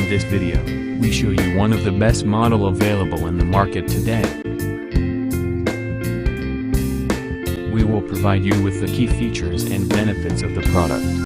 In this video, we show you one of the best model available in the market today. We will provide you with the key features and benefits of the product.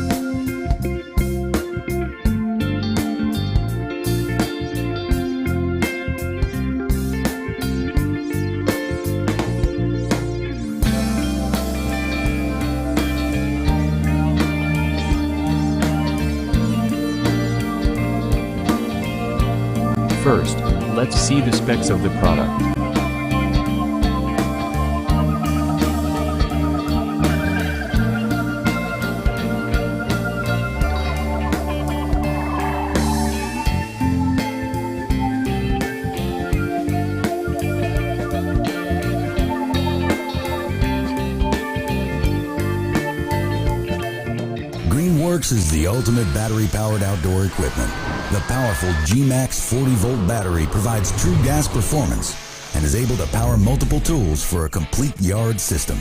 First, let's see the specs of the product. Greenworks is the ultimate battery-powered outdoor equipment. The powerful G-Max 40-volt battery provides true gas performance and is able to power multiple tools for a complete yard system.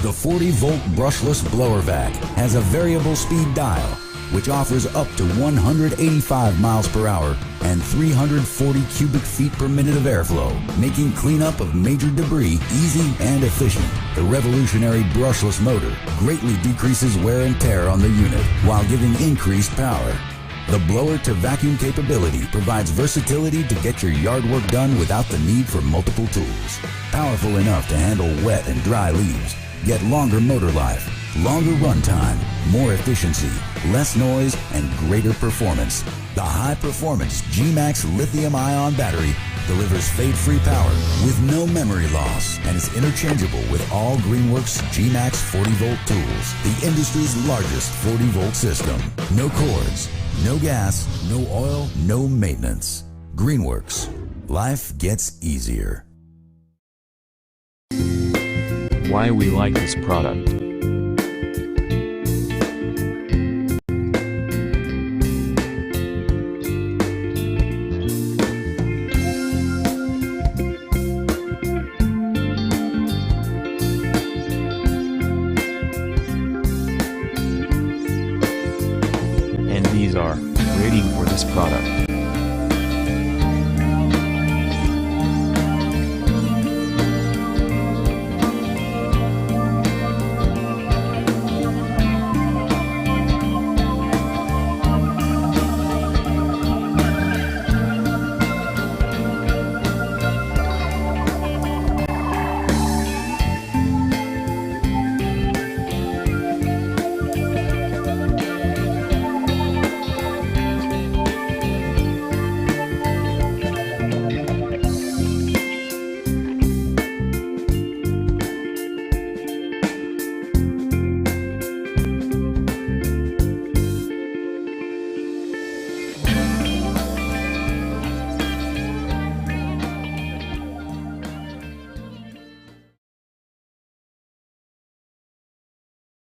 The 40-volt brushless blower vac has a variable speed dial, which offers up to 185 miles per hour and 340 cubic feet per minute of airflow, making cleanup of major debris easy and efficient. The revolutionary brushless motor greatly decreases wear and tear on the unit while giving increased power. The blower-to-vacuum capability provides versatility to get your yard work done without the need for multiple tools. Powerful enough to handle wet and dry leaves, get longer motor life, longer run time, more efficiency, less noise, and greater performance. The high-performance G-Max lithium-ion battery delivers fade-free power with no memory loss and is interchangeable with all Greenworks G-Max 40-volt tools, the industry's largest 40-volt system. No cords, no gas, no oil, no maintenance. Greenworks. Life gets easier. Why we like this product. And these are rating for this product.